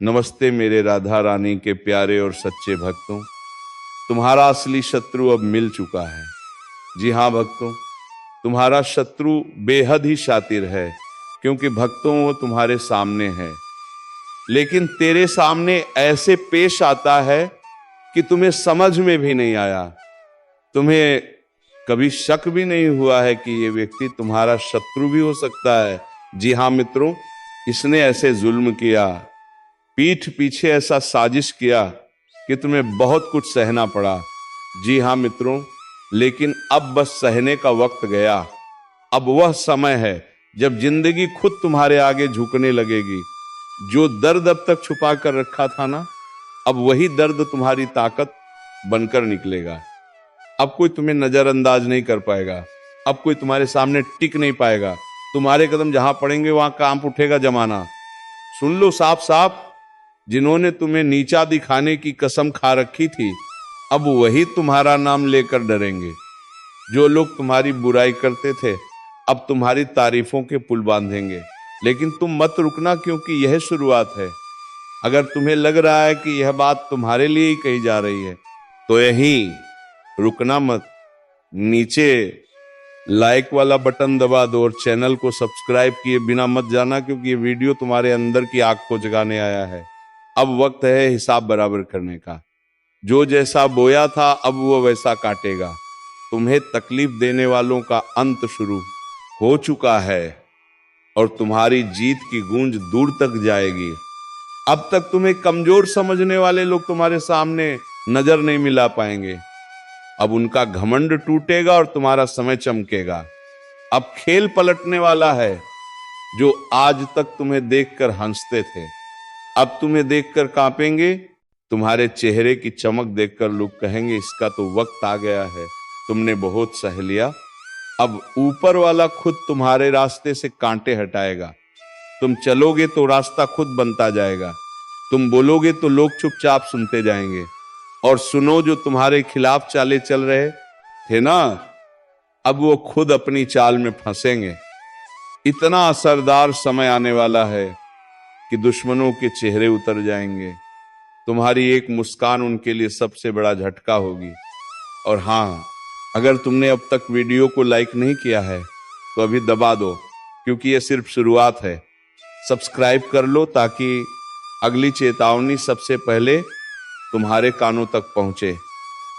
नमस्ते मेरे राधा रानी के प्यारे और सच्चे भक्तों। तुम्हारा असली शत्रु अब मिल चुका है। जी हाँ भक्तों, तुम्हारा शत्रु बेहद ही शातिर है, क्योंकि भक्तों वो तुम्हारे सामने है, लेकिन तेरे सामने ऐसे पेश आता है कि तुम्हें समझ में भी नहीं आया। तुम्हें कभी शक भी नहीं हुआ है कि ये व्यक्ति तुम्हारा शत्रु भी हो सकता है। जी हाँ मित्रों, इसने ऐसे जुल्म किया, पीठ पीछे ऐसा साजिश किया कि तुम्हें बहुत कुछ सहना पड़ा। जी हाँ मित्रों, लेकिन अब बस सहने का वक्त गया। अब वह समय है जब जिंदगी खुद तुम्हारे आगे झुकने लगेगी। जो दर्द अब तक छुपा कर रखा था ना, अब वही दर्द तुम्हारी ताकत बनकर निकलेगा। अब कोई तुम्हें नजरअंदाज नहीं कर पाएगा, अब कोई तुम्हारे सामने टिक नहीं पाएगा। तुम्हारे कदम जहां पड़ेंगे वहां कांप उठेगा जमाना। सुन लो साफ साफ, जिन्होंने तुम्हें नीचा दिखाने की कसम खा रखी थी, अब वही तुम्हारा नाम लेकर डरेंगे। जो लोग तुम्हारी बुराई करते थे, अब तुम्हारी तारीफों के पुल बांधेंगे। लेकिन तुम मत रुकना, क्योंकि यह शुरुआत है। अगर तुम्हें लग रहा है कि यह बात तुम्हारे लिए ही कही जा रही है, तो यहीं रुकना मत। नीचे लाइक वाला बटन दबा दो और चैनल को सब्सक्राइब किए बिना मत जाना, क्योंकि ये वीडियो तुम्हारे अंदर की आग को जगाने आया है। अब वक्त है हिसाब बराबर करने का। जो जैसा बोया था अब वो वैसा काटेगा। तुम्हें तकलीफ देने वालों का अंत शुरू हो चुका है और तुम्हारी जीत की गूंज दूर तक जाएगी। अब तक तुम्हें कमजोर समझने वाले लोग तुम्हारे सामने नजर नहीं मिला पाएंगे। अब उनका घमंड टूटेगा और तुम्हारा समय चमकेगा। अब खेल पलटने वाला है। जो आज तक तुम्हें देखकर हंसते थे, अब तुम्हें देखकर कांपेंगे। तुम्हारे चेहरे की चमक देखकर लोग कहेंगे, इसका तो वक्त आ गया है, तुमने बहुत सह लिया। अब ऊपर वाला खुद तुम्हारे रास्ते से कांटे हटाएगा। तुम चलोगे तो रास्ता खुद बनता जाएगा। तुम बोलोगे तो लोग चुपचाप सुनते जाएंगे। और सुनो, जो तुम्हारे खिलाफ चाले चल रहे थे ना, अब वो खुद अपनी चाल में फंसेंगे। इतना असरदार समय आने वाला है कि दुश्मनों के चेहरे उतर जाएंगे। तुम्हारी एक मुस्कान उनके लिए सबसे बड़ा झटका होगी। और हाँ, अगर तुमने अब तक वीडियो को लाइक नहीं किया है तो अभी दबा दो, क्योंकि यह सिर्फ शुरुआत है। सब्सक्राइब कर लो ताकि अगली चेतावनी सबसे पहले तुम्हारे कानों तक पहुंचे।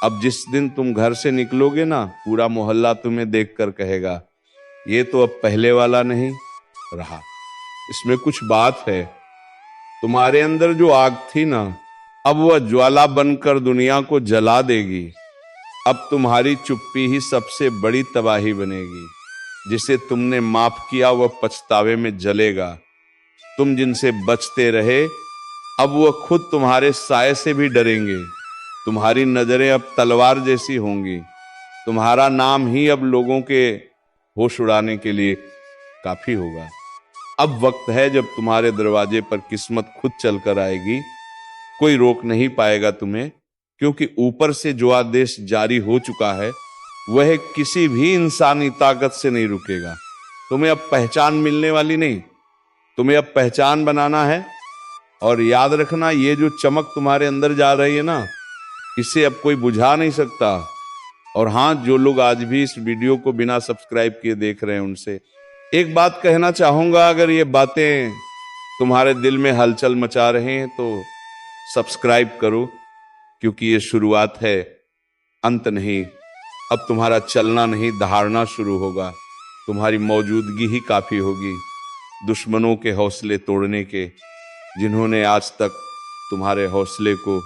अब जिस दिन तुम घर से निकलोगे ना, पूरा मोहल्ला तुम्हें देखकर कहेगा, ये तो अब पहले वाला नहीं रहा, इसमें कुछ बात है। तुम्हारे अंदर जो आग थी ना, अब वह ज्वाला बनकर दुनिया को जला देगी। अब तुम्हारी चुप्पी ही सबसे बड़ी तबाही बनेगी। जिसे तुमने माफ किया वह पछतावे में जलेगा। तुम जिनसे बचते रहे, अब वह खुद तुम्हारे साए से भी डरेंगे। तुम्हारी नजरें अब तलवार जैसी होंगी। तुम्हारा नाम ही अब लोगों के होश उड़ाने के लिए काफी होगा। अब वक्त है जब तुम्हारे दरवाजे पर किस्मत खुद चलकर आएगी। कोई रोक नहीं पाएगा तुम्हें, क्योंकि ऊपर से जो आदेश जारी हो चुका है वह किसी भी इंसानी ताकत से नहीं रुकेगा। तुम्हें अब पहचान मिलने वाली नहीं, तुम्हें अब पहचान बनाना है। और याद रखना, ये जो चमक तुम्हारे अंदर जा रही है ना, इसे अब कोई बुझा नहीं सकता। और हाँ, जो लोग आज भी इस वीडियो को बिना सब्सक्राइब किए देख रहे हैं, उनसे एक बात कहना चाहूंगा। अगर ये बातें तुम्हारे दिल में हलचल मचा रहे हैं तो सब्सक्राइब करो, क्योंकि ये शुरुआत है, अंत नहीं। अब तुम्हारा चलना नहीं, दहाड़ना शुरू होगा। तुम्हारी मौजूदगी ही काफी होगी दुश्मनों के हौसले तोड़ने के, जिन्होंने आज तक तुम्हारे हौसले को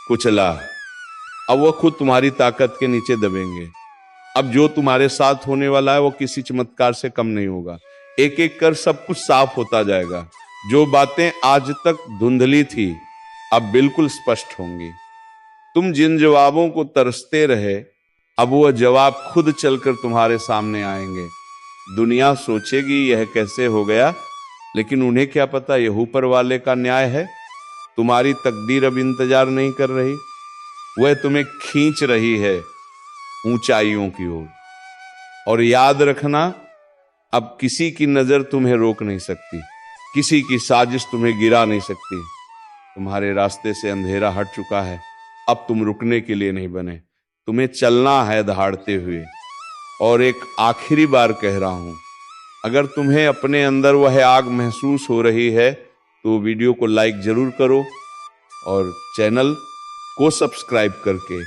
कुचला। अब वो खुद तुम्हारी ताकत के नीचे दबेंगे। अब जो तुम्हारे साथ होने वाला है वो किसी चमत्कार से कम नहीं होगा। एक एक कर सब कुछ साफ होता जाएगा। जो बातें आज तक धुंधली थी, अब बिल्कुल स्पष्ट होंगी। तुम जिन जवाबों को तरसते रहे, अब वह जवाब खुद चलकर तुम्हारे सामने आएंगे। दुनिया सोचेगी यह कैसे हो गया, लेकिन उन्हें क्या पता यह ऊपर वाले का न्याय है। तुम्हारी तकदीर अब इंतजार नहीं कर रही, वह तुम्हें खींच रही है ऊंचाइयों की ओर। और याद रखना, अब किसी की नजर तुम्हें रोक नहीं सकती, किसी की साजिश तुम्हें गिरा नहीं सकती। तुम्हारे रास्ते से अंधेरा हट चुका है। अब तुम रुकने के लिए नहीं बने, तुम्हें चलना है दहाड़ते हुए। और एक आखिरी बार कह रहा हूं, अगर तुम्हें अपने अंदर वह आग महसूस हो रही है तो वीडियो को लाइक जरूर करो और चैनल को सब्सक्राइब करके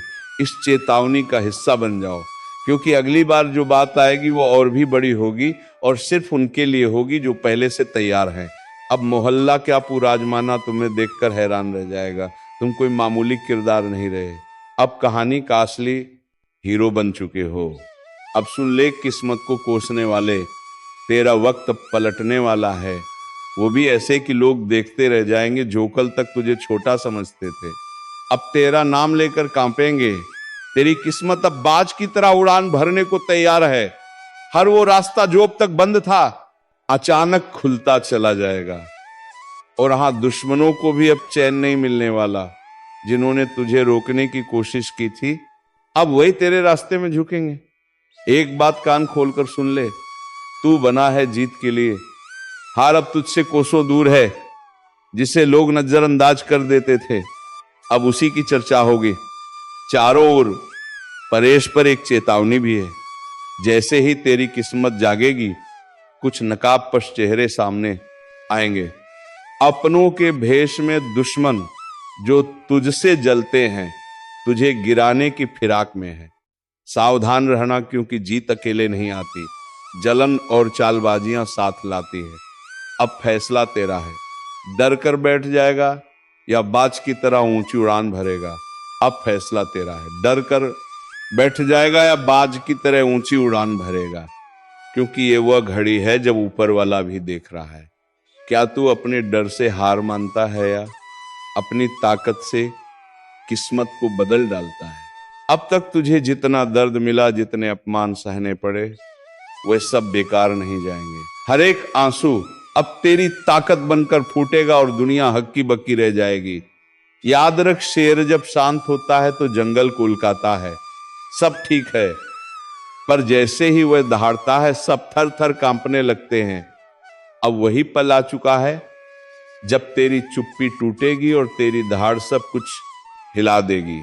इस चेतावनी का हिस्सा बन जाओ, क्योंकि अगली बार जो बात आएगी वो और भी बड़ी होगी और सिर्फ उनके लिए होगी जो पहले से तैयार हैं। अब मोहल्ला क्या पूरा आजमाना तुम्हें देखकर हैरान रह जाएगा। तुम कोई मामूली किरदार नहीं रहे, अब कहानी का असली हीरो बन चुके हो। अब सुन ले किस्मत को कोसने वाले, तेरा वक्त पलटने वाला है। वो भी ऐसे कि लोग देखते रह जाएंगे जो कल तक तुझे छोटा समझते थे, अब तेरा नाम लेकर कांपेंगे। तेरी किस्मत अब बाज की तरह उड़ान भरने को तैयार है। हर वो रास्ता जो अब तक बंद था अचानक खुलता चला जाएगा। और हाँ, दुश्मनों को भी अब चैन नहीं मिलने वाला। जिन्होंने तुझे रोकने की कोशिश की थी अब वही तेरे रास्ते में झुकेंगे। एक बात कान खोलकर सुन ले, तू बना है जीत के लिए। हार अब तुझसे कोसों दूर है। जिसे लोग नजरअंदाज कर देते थे अब उसी की चर्चा होगी चारों ओर। परेश पर एक चेतावनी भी है, जैसे ही तेरी किस्मत जागेगी कुछ नकाबपोश चेहरे सामने आएंगे। अपनों के भेष में दुश्मन जो तुझसे जलते हैं, तुझे गिराने की फिराक में है। सावधान रहना, क्योंकि जीत अकेले नहीं आती, जलन और चालबाजियां साथ लाती है। अब फैसला तेरा है, डर कर बैठ जाएगा या बाज की तरह ऊंची उड़ान भरेगा। अब फैसला तेरा है, डर कर बैठ जाएगा या बाज की तरह ऊंची उड़ान भरेगा, क्योंकि ये वह घड़ी है जब ऊपर वाला भी देख रहा है। क्या तू अपने डर से हार मानता है या अपनी ताकत से किस्मत को बदल डालता है? अब तक तुझे जितना दर्द मिला, जितने अपमान सहने पड़े, वे सब बेकार नहीं जाएंगे। हर एक आंसू अब तेरी ताकत बनकर फूटेगा और दुनिया हक्की बक्की रह जाएगी। याद रख, शेर जब शांत होता है तो जंगल कुलकाता है। सब ठीक है, पर जैसे ही वह दहाड़ता है सब थर थर कांपने लगते हैं। अब वही पल आ चुका है जब तेरी चुप्पी टूटेगी और तेरी दहाड़ सब कुछ हिला देगी।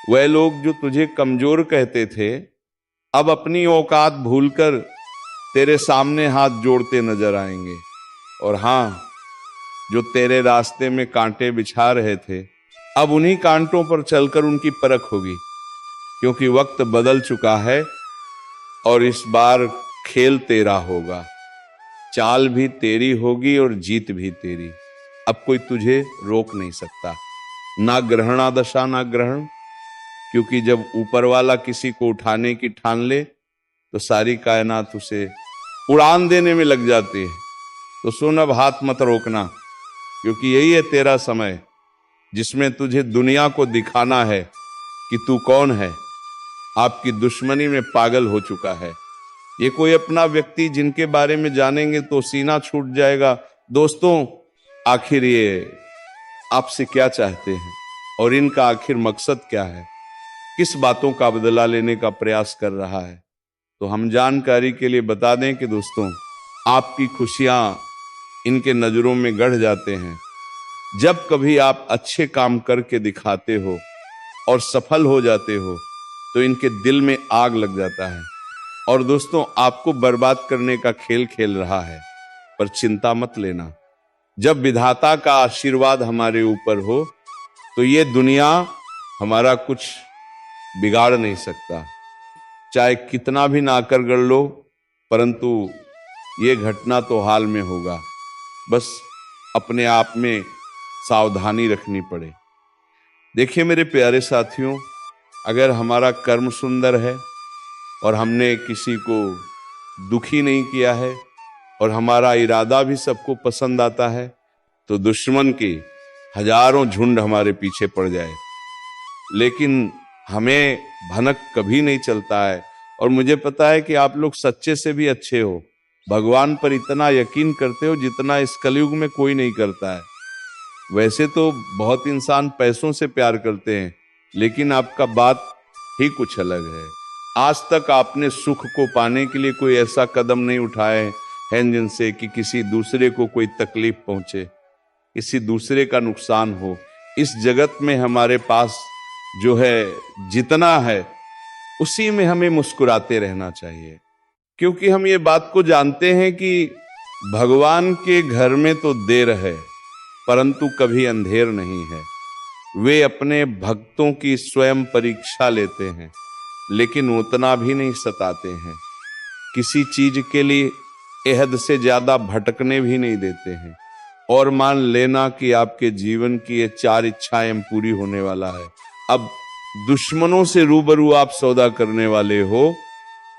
वह लोग जो तुझे कमजोर कहते थे अब अपनी औकात भूलकर तेरे सामने हाथ जोड़ते नजर आएंगे। और हाँ, जो तेरे रास्ते में कांटे बिछा रहे थे अब उन्हीं कांटों पर चलकर उनकी परख होगी, क्योंकि वक्त बदल चुका है और इस बार खेल तेरा होगा। चाल भी तेरी होगी और जीत भी तेरी। अब कोई तुझे रोक नहीं सकता, ना ग्रहणादशा ना ग्रहण, क्योंकि जब ऊपर वाला किसी को उठाने की ठान ले तो सारी कायनात उसे उड़ान देने में लग जाती है। तो सुन, अब हाथ मत रोकना, क्योंकि यही है तेरा समय जिसमें तुझे दुनिया को दिखाना है कि तू कौन है। आपकी दुश्मनी में पागल हो चुका है ये कोई अपना व्यक्ति जिनके बारे में जानेंगे तो सीना छूट जाएगा। दोस्तों, आखिर ये आपसे क्या चाहते हैं और इनका आखिर मकसद क्या है? किस बातों का बदला लेने का प्रयास कर रहा है? तो हम जानकारी के लिए बता दें कि दोस्तों, आपकी खुशियां इनके नजरों में गड़ जाते हैं जब कभी आप अच्छे काम करके दिखाते हो और सफल हो जाते हो तो इनके दिल में आग लग जाता है। और दोस्तों, आपको बर्बाद करने का खेल खेल रहा है, पर चिंता मत लेना। जब विधाता का आशीर्वाद हमारे ऊपर हो तो ये दुनिया हमारा कुछ बिगाड़ नहीं सकता। चाहे कितना भी ना कर गढ़ लो, परंतु ये घटना तो हाल में होगा। बस अपने आप में सावधानी रखनी पड़े। देखिए मेरे प्यारे साथियों, अगर हमारा कर्म सुंदर है और हमने किसी को दुखी नहीं किया है और हमारा इरादा भी सबको पसंद आता है, तो दुश्मन के हजारों झुंड हमारे पीछे पड़ जाए, लेकिन हमें भनक कभी नहीं चलता है। और मुझे पता है कि आप लोग सच्चे से भी अच्छे हो, भगवान पर इतना यकीन करते हो जितना इस कलयुग में कोई नहीं करता है। वैसे तो बहुत इंसान पैसों से प्यार करते हैं, लेकिन आपका बात ही कुछ अलग है। आज तक आपने सुख को पाने के लिए कोई ऐसा कदम नहीं उठाए हैं जिनसे कि किसी दूसरे को कोई तकलीफ पहुंचे। किसी दूसरे का नुकसान हो। इस जगत में हमारे पास जो है जितना है उसी में हमें मुस्कुराते रहना चाहिए, क्योंकि हम ये बात को जानते हैं कि भगवान के घर में तो देर है परंतु कभी अंधेर नहीं है। वे अपने भक्तों की स्वयं परीक्षा लेते हैं लेकिन उतना भी नहीं सताते हैं। किसी चीज के लिए एहद से ज्यादा भटकने भी नहीं देते हैं। और मान लेना कि आपके जीवन की ये 4 इच्छाएं पूरी होने वाला है। अब दुश्मनों से रूबरू आप सौदा करने वाले हो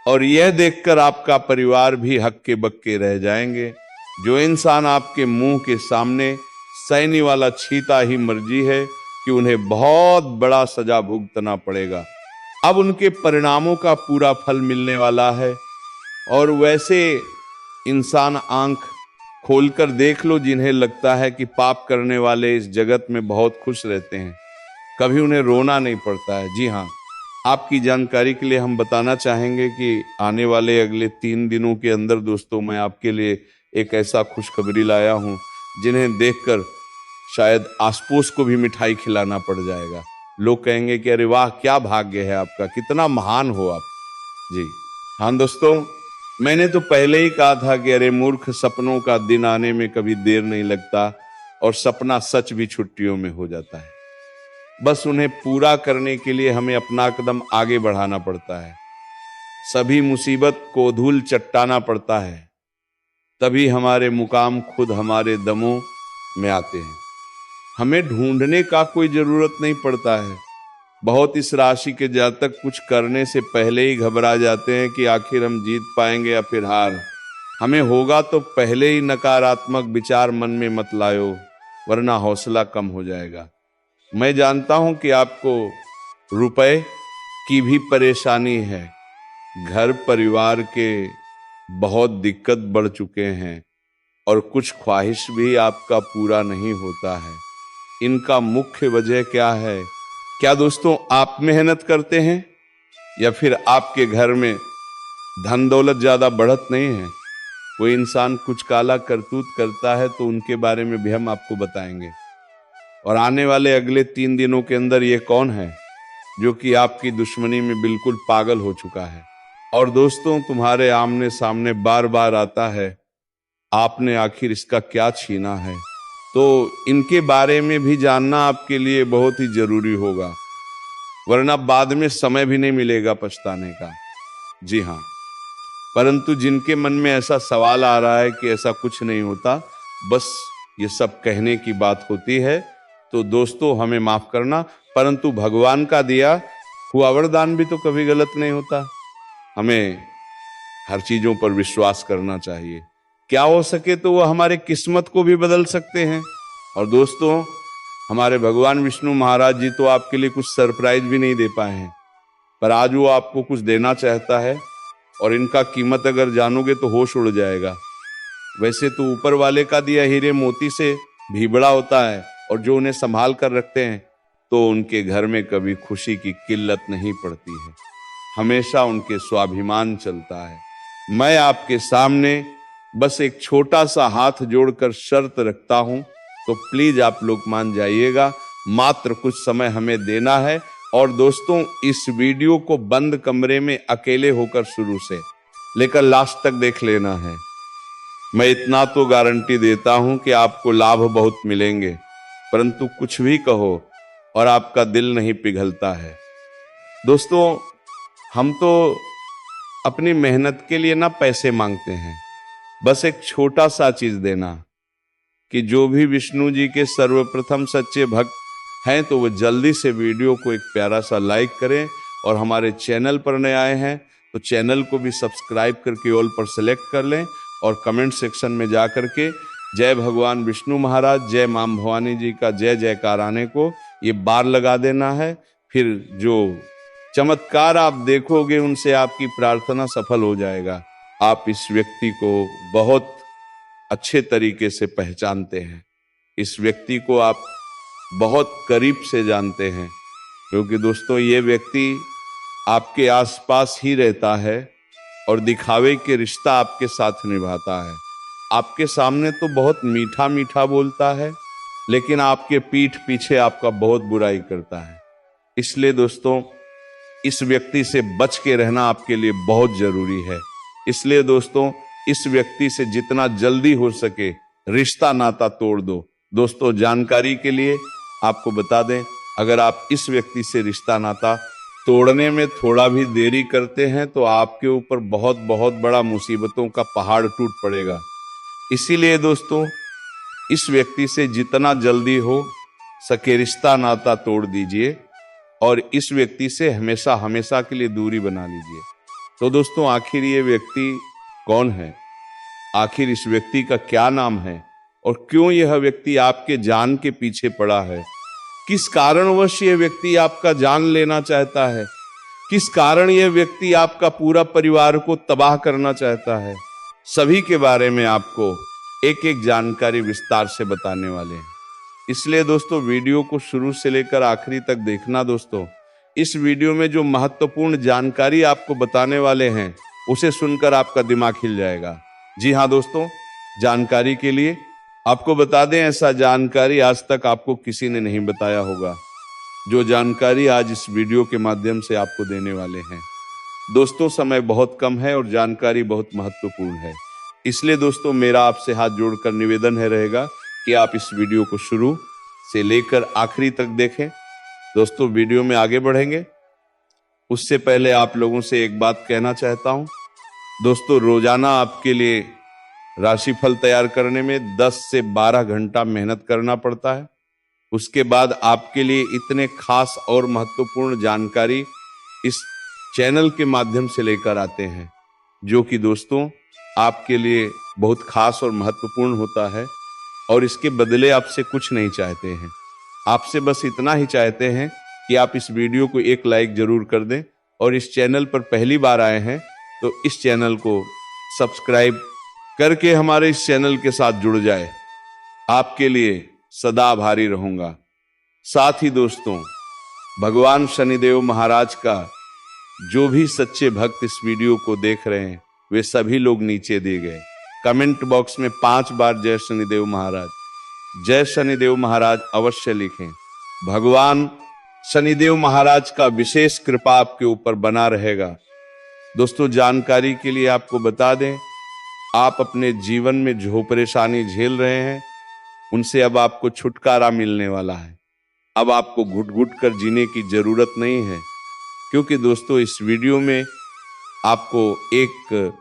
और यह देखकर आपका परिवार भी हक्के बक्के रह जाएंगे। जो इंसान आपके मुंह के सामने सैनी वाला छीता ही मर्जी है कि उन्हें बहुत बड़ा सजा भुगतना पड़ेगा। अब उनके परिणामों का पूरा फल मिलने वाला है। और वैसे इंसान आंख खोलकर देख लो जिन्हें लगता है कि पाप करने वाले इस जगत में बहुत खुश रहते हैं, कभी उन्हें रोना नहीं पड़ता है। जी हाँ, आपकी जानकारी के लिए हम बताना चाहेंगे कि आने वाले अगले 3 दिनों के अंदर दोस्तों मैं आपके लिए एक ऐसा खुशखबरी लाया हूं जिन्हें देखकर शायद आस पड़ोस को भी मिठाई खिलाना पड़ जाएगा। लोग कहेंगे कि अरे वाह क्या भाग्य है आपका, कितना महान हो आप। जी हाँ दोस्तों, मैंने तो पहले ही कहा था कि अरे मूर्ख, सपनों का दिन आने में कभी देर नहीं लगता और सपना सच भी छुट्टियों में हो जाता है। बस उन्हें पूरा करने के लिए हमें अपना कदम आगे बढ़ाना पड़ता है। सभी मुसीबत को धूल चट्टाना पड़ता है, तभी हमारे मुकाम खुद हमारे दमों में आते हैं। हमें ढूंढने का कोई जरूरत नहीं पड़ता है। बहुत इस राशि के जातक कुछ करने से पहले ही घबरा जाते हैं कि आखिर हम जीत पाएंगे या फिर हार। हमें होगा तो पहले ही नकारात्मक विचार मन में मत लायो, वरना हौसला कम हो जाएगा। मैं जानता हूं कि आपको रुपए की भी परेशानी है, घर परिवार के बहुत दिक्कत बढ़ चुके हैं और कुछ ख्वाहिश भी आपका पूरा नहीं होता है। इनका मुख्य वजह क्या है? क्या दोस्तों आप मेहनत करते हैं या फिर आपके घर में धन दौलत ज्यादा बढ़त नहीं है? कोई इंसान कुछ काला करतूत करता है तो उनके बारे में भी हम आपको बताएंगे। और आने वाले अगले 3 दिनों के अंदर ये कौन है जो कि आपकी दुश्मनी में बिल्कुल पागल हो चुका है और दोस्तों तुम्हारे आमने सामने बार बार आता है, आपने आखिर इसका क्या छीना है? तो इनके बारे में भी जानना आपके लिए बहुत ही जरूरी होगा, वरना बाद में समय भी नहीं मिलेगा पछताने का। जी हाँ, परंतु जिनके मन में ऐसा सवाल आ रहा है कि ऐसा कुछ नहीं होता, बस ये सब कहने की बात होती है, तो दोस्तों हमें माफ करना, परंतु भगवान का दिया हुआ वरदान भी तो कभी गलत नहीं होता। हमें हर चीजों पर विश्वास करना चाहिए। क्या हो सके तो वो हमारे किस्मत को भी बदल सकते हैं। और दोस्तों हमारे भगवान विष्णु महाराज जी तो आपके लिए कुछ सरप्राइज भी नहीं दे पाए हैं, पर आज वो आपको कुछ देना चाहता है और इनका कीमत अगर जानोगे तो होश उड़ जाएगा। वैसे तो ऊपर वाले का दिया हीरे मोती से भी बड़ा होता है और जो उन्हें संभाल कर रखते हैं तो उनके घर में कभी खुशी की किल्लत नहीं पड़ती है, हमेशा उनके स्वाभिमान चलता है। मैं आपके सामने बस एक छोटा सा हाथ जोड़कर शर्त रखता हूं, तो प्लीज आप लोग मान जाइएगा। मात्र कुछ समय हमें देना है और दोस्तों इस वीडियो को बंद कमरे में अकेले होकर शुरू से लेकर लास्ट तक देख लेना है। मैं इतना तो गारंटी देता हूं कि आपको लाभ बहुत मिलेंगे, परंतु कुछ भी कहो और आपका दिल नहीं पिघलता है। दोस्तों हम तो अपनी मेहनत के लिए ना पैसे मांगते हैं, बस एक छोटा सा चीज देना कि जो भी विष्णु जी के सर्वप्रथम सच्चे भक्त हैं तो वो जल्दी से वीडियो को एक प्यारा सा लाइक करें और हमारे चैनल पर नए आए हैं तो चैनल को भी सब्सक्राइब करके ऑल पर सेलेक्ट कर लें और कमेंट सेक्शन में जा करके जय भगवान विष्णु महाराज, जय मां भवानी जी का जय जयकार आने को ये बार लगा देना है। फिर जो चमत्कार आप देखोगे उनसे आपकी प्रार्थना सफल हो जाएगा। आप इस व्यक्ति को बहुत अच्छे तरीके से पहचानते हैं, इस व्यक्ति को आप बहुत करीब से जानते हैं, क्योंकि दोस्तों ये व्यक्ति आपके आसपास ही रहता है और दिखावे के रिश्ता आपके साथ निभाता है। आपके सामने तो बहुत मीठा मीठा बोलता है, लेकिन आपके पीठ पीछे आपका बहुत बुराई करता है। इसलिए दोस्तों इस व्यक्ति से बच के रहना आपके लिए बहुत जरूरी है। इसलिए दोस्तों इस व्यक्ति से जितना जल्दी हो सके रिश्ता नाता तोड़ दो। दोस्तों जानकारी के लिए आपको बता दें, अगर आप इस व्यक्ति से रिश्ता नाता तोड़ने में थोड़ा भी देरी करते हैं तो आपके ऊपर बहुत बहुत बड़ा मुसीबतों का पहाड़ टूट पड़ेगा। इसीलिए दोस्तों इस व्यक्ति से जितना जल्दी हो सके रिश्ता नाता तोड़ दीजिए और इस व्यक्ति से हमेशा हमेशा के लिए दूरी बना लीजिए। तो दोस्तों आखिर ये व्यक्ति कौन है, आखिर इस व्यक्ति का क्या नाम है और क्यों यह व्यक्ति आपके जान के पीछे पड़ा है, किस कारणवश ये व्यक्ति आपका जान लेना चाहता है, किस कारण यह व्यक्ति आपका पूरा परिवार को तबाह करना चाहता है, सभी के बारे में आपको एक एक जानकारी विस्तार से बताने वाले हैं। इसलिए दोस्तों वीडियो को शुरू से लेकर आखिरी तक देखना। दोस्तों इस वीडियो में जो महत्वपूर्ण जानकारी आपको बताने वाले हैं उसे सुनकर आपका दिमाग हिल जाएगा। जी हाँ दोस्तों, जानकारी के लिए आपको बता दें, ऐसा जानकारी आज तक आपको किसी ने नहीं बताया होगा जो जानकारी आज इस वीडियो के माध्यम से आपको देने वाले हैं। दोस्तों समय बहुत कम है और जानकारी बहुत महत्वपूर्ण है, इसलिए दोस्तों मेरा आपसे हाथ जोड़कर निवेदन है रहेगा कि आप इस वीडियो को शुरू से लेकर आखिरी तक देखें। दोस्तों वीडियो में आगे बढ़ेंगे उससे पहले आप लोगों से एक बात कहना चाहता हूं। दोस्तों रोजाना आपके लिए राशिफल तैयार करने में 10 से 12 घंटा मेहनत करना पड़ता है। उसके बाद आपके लिए इतने खास और महत्वपूर्ण जानकारी इस चैनल के माध्यम से लेकर आते हैं, जो कि दोस्तों आपके लिए बहुत खास और महत्वपूर्ण होता है। और इसके बदले आपसे कुछ नहीं चाहते हैं, आपसे बस इतना ही चाहते हैं कि आप इस वीडियो को एक लाइक जरूर कर दें और इस चैनल पर पहली बार आए हैं तो इस चैनल को सब्सक्राइब करके हमारे इस चैनल के साथ जुड़ जाए। आपके लिए सदा आभारी रहूंगा। साथ ही दोस्तों भगवान शनिदेव महाराज का जो भी सच्चे भक्त इस वीडियो को देख रहे हैं वे सभी लोग नीचे दिए गए कमेंट बॉक्स में 5 बार जय शनिदेव महाराज, जय शनिदेव महाराज अवश्य लिखें। भगवान शनिदेव महाराज का विशेष कृपा आपके ऊपर बना रहेगा। दोस्तों जानकारी के लिए आपको बता दें, आप अपने जीवन में जो परेशानी झेल रहे हैं उनसे अब आपको छुटकारा मिलने वाला है। अब आपको घुट घुट कर जीने की जरूरत नहीं है, क्योंकि दोस्तों इस वीडियो में आपको एक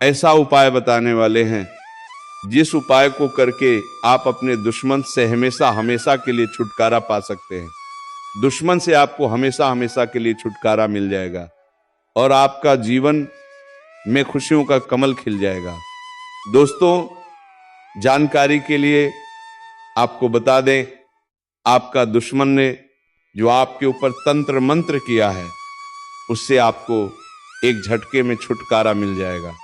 ऐसा उपाय बताने वाले हैं जिस उपाय को करके आप अपने दुश्मन से हमेशा हमेशा के लिए छुटकारा पा सकते हैं। दुश्मन से आपको हमेशा हमेशा के लिए छुटकारा मिल जाएगा और आपका जीवन में खुशियों का कमल खिल जाएगा। दोस्तों जानकारी के लिए आपको बता दें, आपका दुश्मन ने जो आपके ऊपर तंत्र मंत्र किया है उससे आपको एक झटके में छुटकारा मिल जाएगा।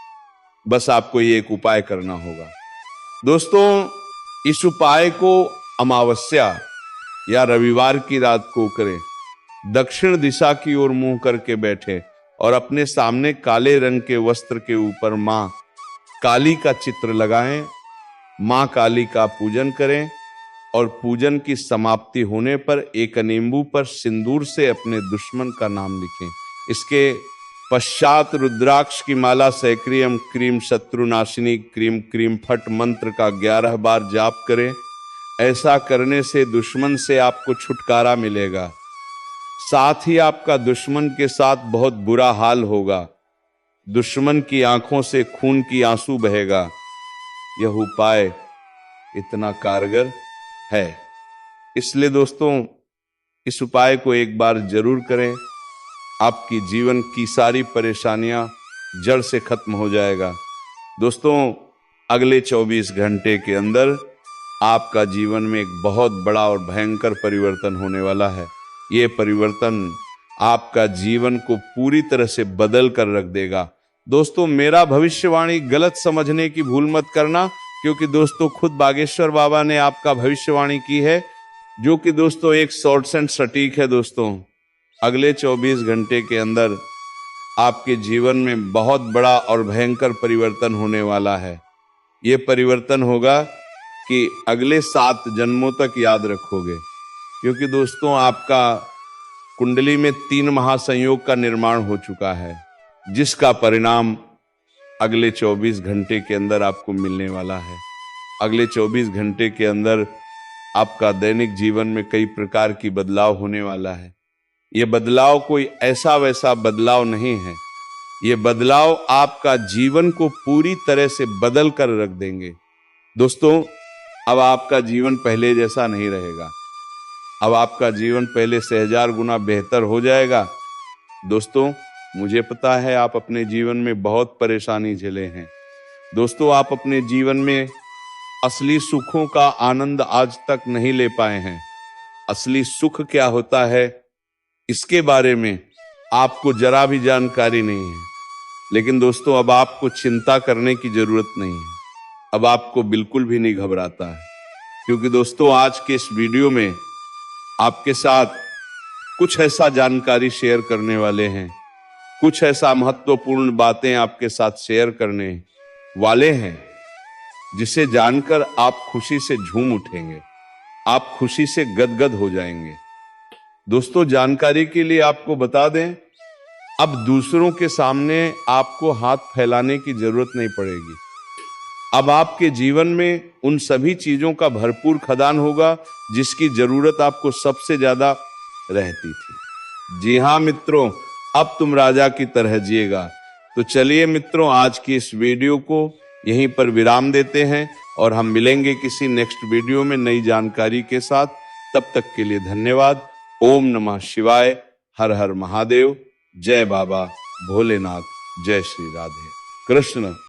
बस आपको ये एक उपाय करना होगा। दोस्तों इस उपाय को अमावस्या या रविवार की रात को करें, दक्षिण दिशा की ओर मुंह करके बैठे और अपने सामने काले रंग के वस्त्र के ऊपर मां काली का चित्र लगाएं, मां काली का पूजन करें और पूजन की समाप्ति होने पर एक नींबू पर सिंदूर से अपने दुश्मन का नाम लिखें। इसके पश्चात रुद्राक्ष की माला से क्रीम क्रीम शत्रुनाशिनी क्रीम क्रीम फट मंत्र का 11 बार जाप करें। ऐसा करने से दुश्मन से आपको छुटकारा मिलेगा, साथ ही आपका दुश्मन के साथ बहुत बुरा हाल होगा। दुश्मन की आंखों से खून की आंसू बहेगा। यह उपाय इतना कारगर है, इसलिए दोस्तों इस उपाय को एक बार जरूर करें। आपकी जीवन की सारी परेशानियां जड़ से खत्म हो जाएगा। दोस्तों अगले 24 घंटे के अंदर आपका जीवन में एक बहुत बड़ा और भयंकर परिवर्तन होने वाला है। ये परिवर्तन आपका जीवन को पूरी तरह से बदल कर रख देगा। दोस्तों मेरा भविष्यवाणी गलत समझने की भूल मत करना, क्योंकि दोस्तों खुद बागेश्वर बाबा ने आपका भविष्यवाणी की है, जो कि दोस्तों 100% सटीक है। दोस्तों अगले 24 घंटे के अंदर आपके जीवन में बहुत बड़ा और भयंकर परिवर्तन होने वाला है। ये परिवर्तन होगा कि अगले 7 जन्मों तक याद रखोगे, क्योंकि दोस्तों आपका कुंडली में 3 महासंयोग का निर्माण हो चुका है, जिसका परिणाम अगले 24 घंटे के अंदर आपको मिलने वाला है। अगले 24 घंटे के अंदर आपका दैनिक जीवन में कई प्रकार की बदलाव होने वाला है। ये बदलाव कोई ऐसा वैसा बदलाव नहीं है, ये बदलाव आपका जीवन को पूरी तरह से बदल कर रख देंगे। दोस्तों, अब आपका जीवन पहले जैसा नहीं रहेगा, अब आपका जीवन पहले से 1000 गुना बेहतर हो जाएगा। दोस्तों, मुझे पता है आप अपने जीवन में बहुत परेशानी झेले हैं। दोस्तों, आप अपने जीवन में असली सुखों का आनंद आज तक नहीं ले पाए हैं। असली सुख क्या होता है, इसके बारे में आपको जरा भी जानकारी नहीं है। लेकिन दोस्तों, अब आपको चिंता करने की जरूरत नहीं है, अब आपको बिल्कुल भी नहीं घबराता है, क्योंकि दोस्तों आज के इस वीडियो में आपके साथ कुछ ऐसा जानकारी शेयर करने वाले हैं, कुछ ऐसा महत्वपूर्ण बातें आपके साथ शेयर करने वाले हैं, जिसे जानकर आप खुशी से झूम उठेंगे, आप खुशी से गदगद हो जाएंगे। दोस्तों, जानकारी के लिए आपको बता दें, अब दूसरों के सामने आपको हाथ फैलाने की जरूरत नहीं पड़ेगी। अब आपके जीवन में उन सभी चीजों का भरपूर खदान होगा जिसकी जरूरत आपको सबसे ज्यादा रहती थी। जी हाँ मित्रों, अब तुम राजा की तरह जिएगा। तो चलिए मित्रों, आज की इस वीडियो को यहीं पर विराम देते हैं और हम मिलेंगे किसी नेक्स्ट वीडियो में नई जानकारी के साथ। तब तक के लिए धन्यवाद। ओम नमः शिवाय। हर हर महादेव। जय बाबा भोलेनाथ। जय श्री राधे कृष्ण।